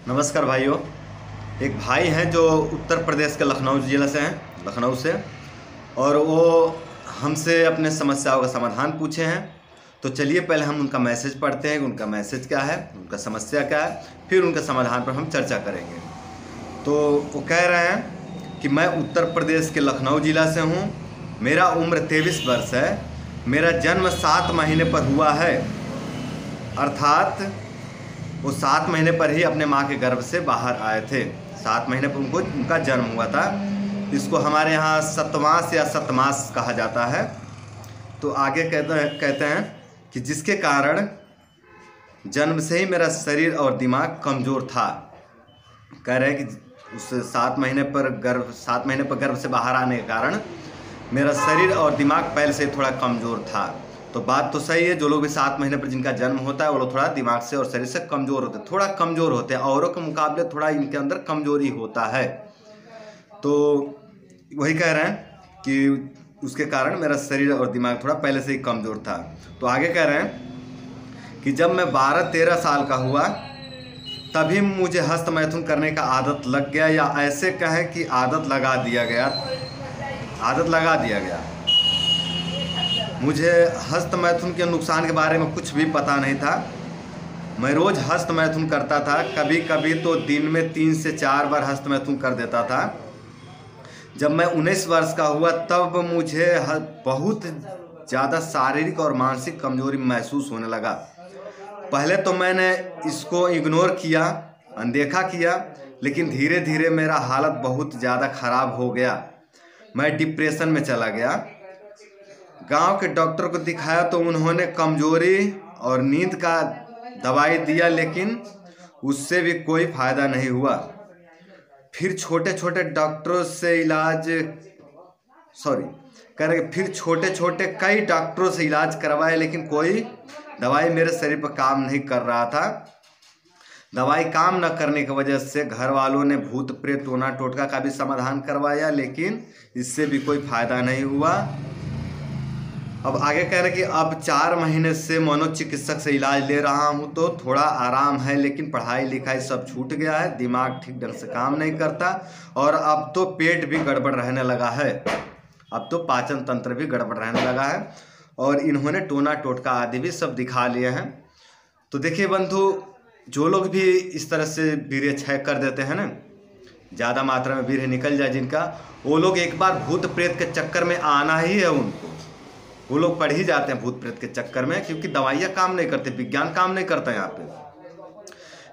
नमस्कार भाइयों। एक भाई हैं जो उत्तर प्रदेश के लखनऊ ज़िला से हैं, लखनऊ से, और वो हमसे अपने समस्याओं का समाधान पूछे हैं। तो चलिए पहले हम उनका मैसेज पढ़ते हैं कि उनका मैसेज क्या है, उनका समस्या क्या है, फिर उनके समाधान पर हम चर्चा करेंगे। तो वो कह रहे हैं कि मैं उत्तर प्रदेश के लखनऊ ज़िला से हूँ, मेरा उम्र 23 वर्ष है, मेरा जन्म 7 महीने पर हुआ है, अर्थात वो 7 महीने पर ही अपने माँ के गर्भ से बाहर आए थे। 7 महीने पर उनका जन्म हुआ था। इसको हमारे यहाँ सतमास या सतमास कहा जाता है। तो आगे कहते हैं कि जिसके कारण जन्म से ही मेरा शरीर और दिमाग कमज़ोर था। कह रहे हैं कि उस 7 महीने पर गर्भ से बाहर आने के कारण मेरा शरीर और दिमाग पहले से थोड़ा कमज़ोर था। तो बात तो सही है, जो लोग भी 7 महीने पर जिनका जन्म होता है वो लोग थोड़ा दिमाग से और शरीर से कमज़ोर होते हैं, थोड़ा कमज़ोर होते हैं, औरों के मुकाबले थोड़ा इनके अंदर कमज़ोरी होता है। तो वही कह रहे हैं कि उसके कारण मेरा शरीर और दिमाग थोड़ा पहले से ही कमज़ोर था। तो आगे कह रहे हैं कि जब मैं 12-13 साल का हुआ तभी मुझे हस्त मैथुन करने का आदत लग गया, या ऐसे कहें कि आदत लगा दिया गया। मुझे हस्त मैथुन के नुकसान के बारे में कुछ भी पता नहीं था। मैं रोज़ हस्त मैथुन करता था, कभी कभी तो दिन में 3 से 4 बार हस्त मैथुन कर देता था। जब मैं 19 वर्ष का हुआ तब मुझे बहुत ज़्यादा शारीरिक और मानसिक कमजोरी महसूस होने लगा। पहले तो मैंने इसको इग्नोर किया, अनदेखा किया, लेकिन धीरे धीरे मेरा हालत बहुत ज़्यादा ख़राब हो गया। मैं डिप्रेशन में चला गया। गांव के डॉक्टर को दिखाया तो उन्होंने कमजोरी और नींद का दवाई दिया, लेकिन उससे भी कोई फ़ायदा नहीं हुआ। फिर छोटे छोटे कई डॉक्टरों से इलाज करवाए, लेकिन कोई दवाई मेरे शरीर पर काम नहीं कर रहा था। दवाई काम न करने की वजह से घर वालों ने भूत प्रेत टोना टोटका का भी समाधान करवाया, लेकिन इससे भी कोई फ़ायदा नहीं हुआ। अब आगे कह रहे हैं कि अब 4 महीने से मनोचिकित्सक से इलाज ले रहा हूँ तो थोड़ा आराम है, लेकिन पढ़ाई लिखाई सब छूट गया है, दिमाग ठीक ढंग से काम नहीं करता, और अब तो पेट भी गड़बड़ रहने लगा है, अब तो पाचन तंत्र भी गड़बड़ रहने लगा है, और इन्होंने टोना टोटका आदि भी सब दिखा लिए हैं। तो देखिए बंधु, जो लोग भी इस तरह से वीर्य क्षय कर देते हैं ना, ज़्यादा मात्रा में वीर्य निकल जाए जिनका, वो लोग एक बार भूत प्रेत के चक्कर में आना ही है उनको। वो लोग पड़ ही जाते हैं भूत प्रेत के चक्कर में, क्योंकि दवाइयाँ काम नहीं करते, विज्ञान काम नहीं करता। यहाँ पे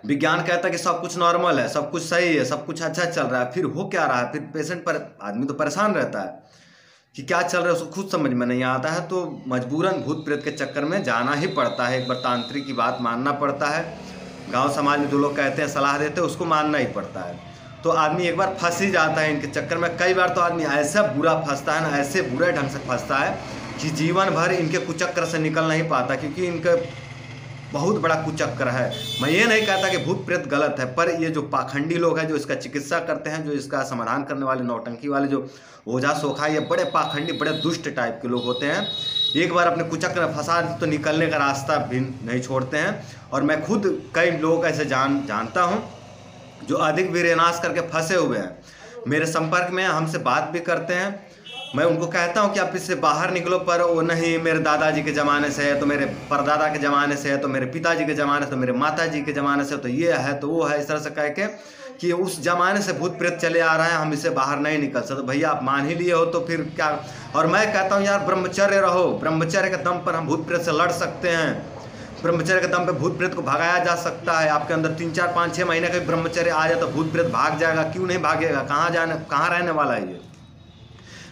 विज्ञान कहता है कि सब कुछ नॉर्मल है, सब कुछ सही है, सब कुछ अच्छा चल रहा है, फिर हो क्या रहा है, फिर पेशेंट पर आदमी तो परेशान रहता है कि क्या चल रहा है, उसको खुद समझ में नहीं आता है। तो मजबूरन भूत प्रेत के चक्कर में जाना ही पड़ता है। एक बार तांत्रिक की बात मानना पड़ता है, गाँव समाज में जो लोग कहते हैं, सलाह देते हैं, उसको मानना ही पड़ता है। तो आदमी एक बार फंस ही जाता है इनके चक्कर में। कई बार तो आदमी ऐसा बुरा फंसता है ना, ऐसे बुरे ढंग से फंसता है कि जीवन भर इनके कुचक्र से निकल नहीं पाता, क्योंकि इनका बहुत बड़ा कुचक्र है। मैं ये नहीं कहता कि भूत प्रेत गलत है, पर ये जो पाखंडी लोग हैं, जो इसका चिकित्सा करते हैं, जो इसका समाधान करने वाले नौटंकी वाले जो ओझा सोखा, ये बड़े पाखंडी, बड़े दुष्ट टाइप के लोग होते हैं। एक बार अपने कुचक्र में फंसा तो निकलने का रास्ता भी नहीं छोड़ते हैं। और मैं खुद कई लोग ऐसे जानता हूँ जो अधिक वीर्यनाश करके फंसे हुए हैं, मेरे संपर्क में, हमसे बात भी करते हैं। मैं उनको कहता हूँ कि आप इससे बाहर निकलो, पर वो नहीं, मेरे दादाजी के ज़माने से है, तो मेरे परदादा के ज़माने से है, तो मेरे पिताजी के ज़माने से, तो मेरे माताजी के ज़माने से, तो ये है तो वो है, इस तरह से कह के कि उस ज़माने से भूत प्रेत चले आ रहा है, हम इससे बाहर नहीं निकल सकते। तो भैया आप मान ही लिए हो तो फिर क्या। और मैं कहता हूँ यार, ब्रह्मचर्य रहो, ब्रह्मचर्य के दम पर हम भूत प्रेत से लड़ सकते हैं, ब्रह्मचर्य के दम पे भूत प्रेत को भगाया जा सकता है। आपके अंदर 3, 4, 5, 6 महीने का ब्रह्मचर्य आ जाए तो भूत प्रेत भाग जाएगा। क्यों नहीं भागेगा? कहाँ रहने वाला है ये?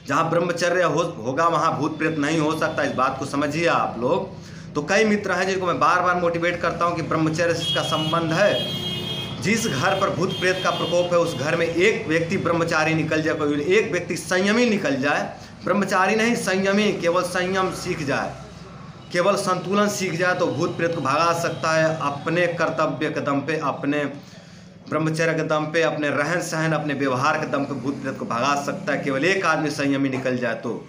जहाँ ब्रह्मचर्य होगा वहाँ भूत प्रेत नहीं हो सकता, इस बात को समझिए आप लोग। तो कई मित्र हैं जिनको मैं बार बार मोटिवेट करता हूँ कि ब्रह्मचर्य से इसका संबंध है। जिस घर पर भूत प्रेत का प्रकोप है, उस घर में एक व्यक्ति ब्रह्मचारी निकल जाए, कोई एक व्यक्ति संयमी निकल जाए, ब्रह्मचारी नहीं संयमी, केवल संयम सीख जाए, केवल संतुलन सीख जाए, तो भूत प्रेत को भगा सकता है। अपने कर्तव्य के दम पे, अपने ब्रह्मचर्य के दम पे, अपने रहन सहन, अपने व्यवहार के दम पे भूत प्रेत को भगा सकता है, केवल एक आदमी संयमी निकल जाए तो।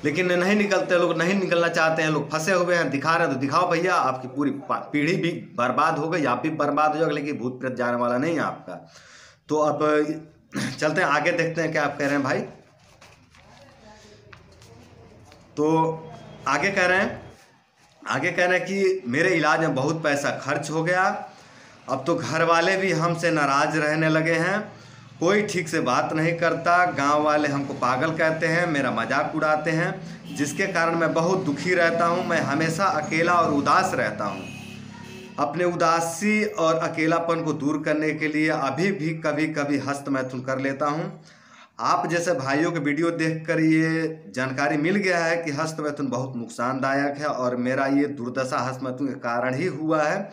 लेकिन नहीं निकलते, लोग नहीं निकलना चाहते हैं, लोग फंसे हुए हैं। दिखा रहे हैं तो दिखाओ भैया, आपकी पूरी पीढ़ी भी बर्बाद हो गई, आप भी बर्बाद हो जाओगे, लेकिन भूत प्रेत जाने वाला नहीं है आपका। तो अब चलते हैं आगे, देखते हैं क्या आप कह रहे हैं भाई। तो आगे कह रहे हैं कि मेरे इलाज में बहुत पैसा खर्च हो गया, अब तो घर वाले भी हमसे नाराज रहने लगे हैं, कोई ठीक से बात नहीं करता, गांव वाले हमको पागल कहते हैं, मेरा मजाक उड़ाते हैं, जिसके कारण मैं बहुत दुखी रहता हूं। मैं हमेशा अकेला और उदास रहता हूं। अपने उदासी और अकेलापन को दूर करने के लिए अभी भी कभी कभी हस्त मैथुन कर लेता हूं। आप जैसे भाइयों के वीडियो देखकर ये जानकारी मिल गया है कि हस्त मैथुन बहुत नुकसानदायक है, और मेरा ये दुर्दशा हस्त मैथुन के कारण ही हुआ है।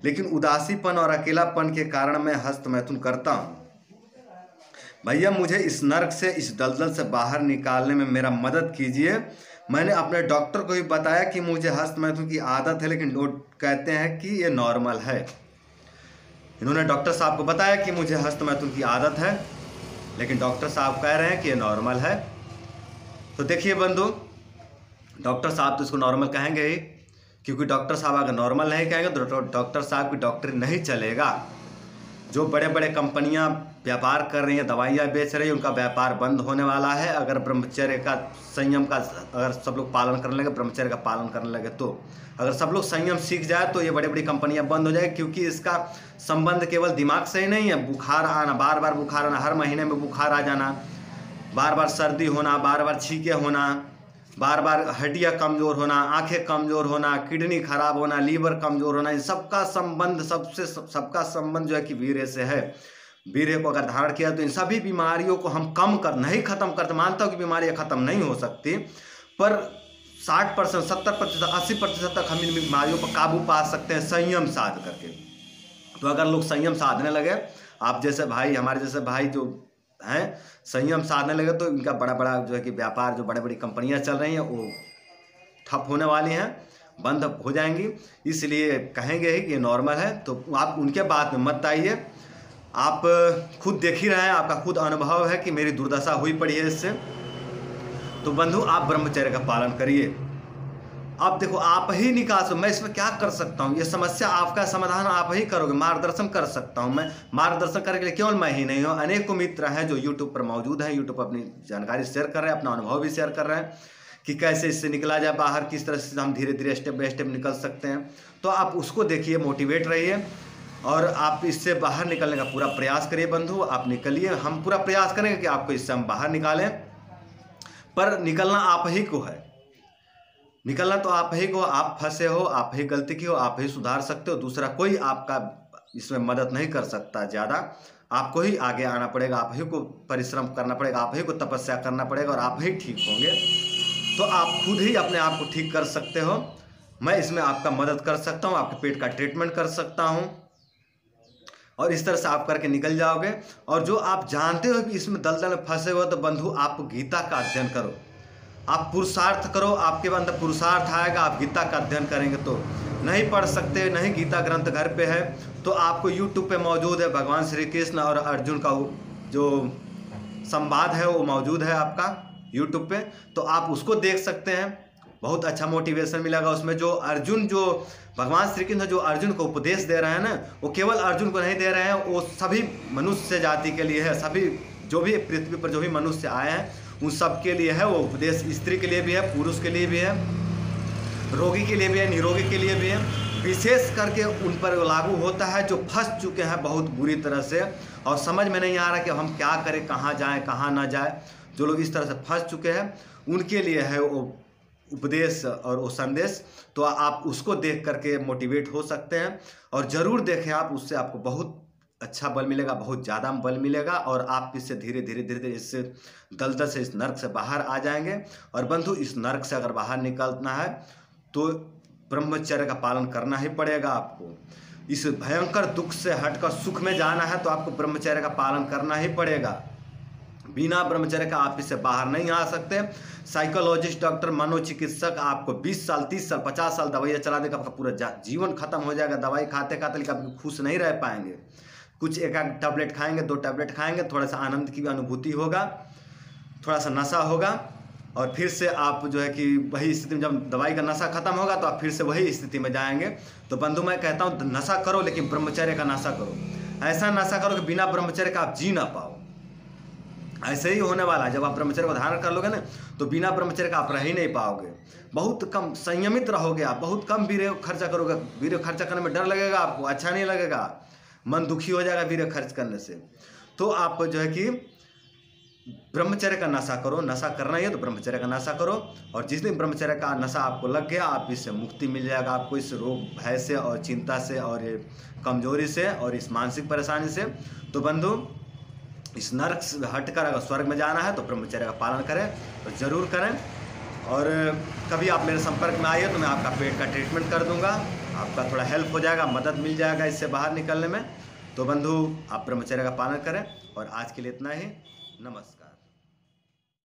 लेकिन उदासीपन और अकेलापन के कारण मैं हस्त मैथुन करता हूँ। भैया मुझे इस नर्क से, इस दलदल से बाहर निकालने में मेरा मदद कीजिए। मैंने अपने डॉक्टर को भी बताया कि मुझे हस्त मैथुन की आदत है, लेकिन लोग कहते हैं कि ये नॉर्मल है। इन्होंने डॉक्टर साहब को बताया कि मुझे हस्त मैथुन की आदत है, लेकिन डॉक्टर साहब कह रहे हैं कि ये नॉर्मल है। तो देखिए बंधु, डॉक्टर साहब तो इसको नॉर्मल कहेंगे ही, क्योंकि डॉक्टर साहब अगर नॉर्मल नहीं कहेंगे तो डॉक्टर साहब की डॉक्टरी नहीं चलेगा। जो बड़े बड़े कंपनियां व्यापार कर रही हैं, दवाइयाँ बेच रही हैं, उनका व्यापार बंद होने वाला है अगर ब्रह्मचर्य का, संयम का अगर सब लोग पालन करने लगे, ब्रह्मचर्य का पालन करने लगे। तो अगर सब लोग संयम सीख जाए तो ये बड़ी बड़ी कंपनियां बंद हो जाएगी, क्योंकि इसका संबंध केवल दिमाग से ही नहीं है। बुखार आना, बार बार बुखार आना, हर महीने में बुखार आ जाना, बार बार सर्दी होना, बार बार छींके होना, बार बार हड्डियाँ कमज़ोर होना, आंखें कमज़ोर होना, किडनी खराब होना, लीवर कमज़ोर होना, इन सबका संबंध सबका संबंध जो है कि वीर्य से है। वीर्य को अगर धारण किया तो इन सभी बीमारियों को हम कम कर, नहीं खत्म करते, मानता हूँ कि बीमारियाँ खत्म नहीं हो सकती, पर 60%, 70%, 80% तक हम इन बीमारियों पर काबू पा सकते हैं संयम साध करके। तो अगर लोग संयम साधने लगे, आप जैसे भाई, हमारे जैसे भाई जो हैं संयम साधने लगे, तो इनका बड़ा बड़ा जो है कि व्यापार, जो बड़ी बड़ी कंपनियां चल रही हैं वो ठप होने वाली हैं, बंद हो जाएंगी। इसलिए कहेंगे ही कि ये नॉर्मल है। तो आप उनके बात में मत आइए, आप खुद देख ही रहे हैं, आपका खुद अनुभव है कि मेरी दुर्दशा हुई पड़ी है इससे। तो बंधु आप ब्रह्मचर्य का पालन करिए। अब देखो, आप ही निकाल, मैं इसमें क्या कर सकता हूँ, ये समस्या आपका समाधान आप ही करोगे, मार्गदर्शन कर सकता हूँ मैं। मार्गदर्शन करने के लिए केवल मैं ही नहीं हूँ, अनेकों मित्र हैं जो यूट्यूब पर मौजूद हैं, यूट्यूब पर अपनी जानकारी शेयर कर रहे हैं, अपना अनुभव भी शेयर कर रहे हैं कि कैसे इससे निकला जाए बाहर, किस तरह से हम धीरे धीरे स्टेप बाय स्टेप निकल सकते हैं। तो आप उसको देखिए, मोटिवेट रहिए और आप इससे बाहर निकलने का पूरा प्रयास करिए बंधु। आप निकलिए, हम पूरा प्रयास करेंगे कि आपको इससे हम बाहर निकालें, पर निकलना आप ही को है। निकलना तो आप ही को, आप फंसे हो, आप ही गलती की हो, आप ही सुधार सकते हो, दूसरा कोई आपका इसमें मदद नहीं कर सकता। ज़्यादा आपको ही आगे आना पड़ेगा, आप ही को परिश्रम करना पड़ेगा, आप ही को तपस्या करना पड़ेगा और आप ही ठीक होंगे। तो आप खुद ही अपने आप को ठीक कर सकते हो। मैं इसमें आपका मदद कर सकता हूँ, आपके पेट का ट्रीटमेंट कर सकता हूँ, और इस तरह से आप करके निकल जाओगे। और जो आप जानते हो कि इसमें दलदल में फंसे हो, तो बंधु आप गीता का अध्ययन करो, आप पुरुषार्थ करो, आपके अंदर पुरुषार्थ आएगा। आप गीता का अध्ययन करेंगे तो नहीं पढ़ सकते, नहीं गीता ग्रंथ घर पे है तो आपको यूट्यूब पे मौजूद है, भगवान श्री कृष्ण और अर्जुन का जो संवाद है वो मौजूद है आपका यूट्यूब पे, तो आप उसको देख सकते हैं। बहुत अच्छा मोटिवेशन मिलेगा उसमें। जो अर्जुन, जो भगवान श्री कृष्ण जो अर्जुन को उपदेश दे रहे हैं ना, वो केवल अर्जुन को नहीं दे रहे हैं, वो सभी मनुष्य जाति के लिए है। सभी जो भी पृथ्वी पर जो भी मनुष्य आए हैं उन सब के लिए है वो उपदेश। स्त्री के लिए भी है, पुरुष के लिए भी है, रोगी के लिए भी है, निरोगी के लिए भी है। विशेष करके उन पर लागू होता है जो फंस चुके हैं बहुत बुरी तरह से और समझ में नहीं आ रहा कि हम क्या करें, कहाँ जाएं, कहाँ ना जाए। जो लोग इस तरह से फंस चुके हैं उनके लिए है वो उपदेश और वो संदेश। तो आप उसको देख करके मोटिवेट हो सकते हैं और ज़रूर देखें आप, उससे आपको बहुत अच्छा बल मिलेगा, बहुत ज़्यादा बल मिलेगा और आप इससे धीरे धीरे धीरे धीरे इससे दलदल से, इस नर्क से बाहर आ जाएंगे। और बंधु, इस नर्क से अगर बाहर निकलना है तो ब्रह्मचर्य का पालन करना ही पड़ेगा आपको। इस भयंकर दुख से हटकर सुख में जाना है तो आपको ब्रह्मचर्य का पालन करना ही पड़ेगा। बिना ब्रह्मचर्य का आप इससे बाहर नहीं आ सकते। साइकोलॉजिस्ट, डॉक्टर, मनोचिकित्सक आपको 20 साल, 30 साल, 50 साल दवाइयाँ चला देगा, आपका पूरा जीवन खत्म हो जाएगा। दवाई खाते खाते लेकिन आप खुश नहीं रह पाएंगे। कुछ एक टैबलेट खाएंगे, 2 टैबलेट खाएंगे, थोड़ा सा आनंद की भी अनुभूति होगा, थोड़ा सा नशा होगा, और फिर से आप जो है कि वही स्थिति में, जब दवाई का नशा खत्म होगा तो आप फिर से वही स्थिति में जाएंगे। तो बंधु मैं कहता हूँ नशा करो, लेकिन ब्रह्मचर्य का नशा करो। ऐसा नशा करो कि बिना ब्रह्मचर्य का आप जी ना पाओ। ऐसे ही होने वाला है। जब आप ब्रह्मचर्य को धारण कर लोगे ना तो बिना ब्रह्मचर्य का आप रह ही नहीं पाओगे। बहुत कम संयमित रहोगे आप, बहुत कम वीर्य खर्चा करोगे। वीर्य खर्चा करने में डर लगेगा आपको, अच्छा नहीं लगेगा, मन दुखी हो जाएगा वीर्य खर्च करने से। तो आप जो है कि ब्रह्मचर्य का नशा करो। नशा करना ही है तो ब्रह्मचर्य का नशा करो। और जिस दिन ब्रह्मचर्य का नशा आपको लग गया, आप इससे मुक्ति मिल जाएगा आपको, इस रोग भय से और चिंता से और ये कमजोरी से और इस मानसिक परेशानी से। तो बंधु इस नरक से हटकर अगर स्वर्ग में जाना है तो ब्रह्मचर्य का पालन करें, तो जरूर करें। और कभी आप मेरे संपर्क में आइए तो मैं आपका पेट का ट्रीटमेंट कर दूंगा, आपका थोड़ा हेल्प हो जाएगा, मदद मिल जाएगा इससे बाहर निकलने में। तो बंधु आप ब्रह्मचर्य का पालन करें। और आज के लिए इतना ही। नमस्कार।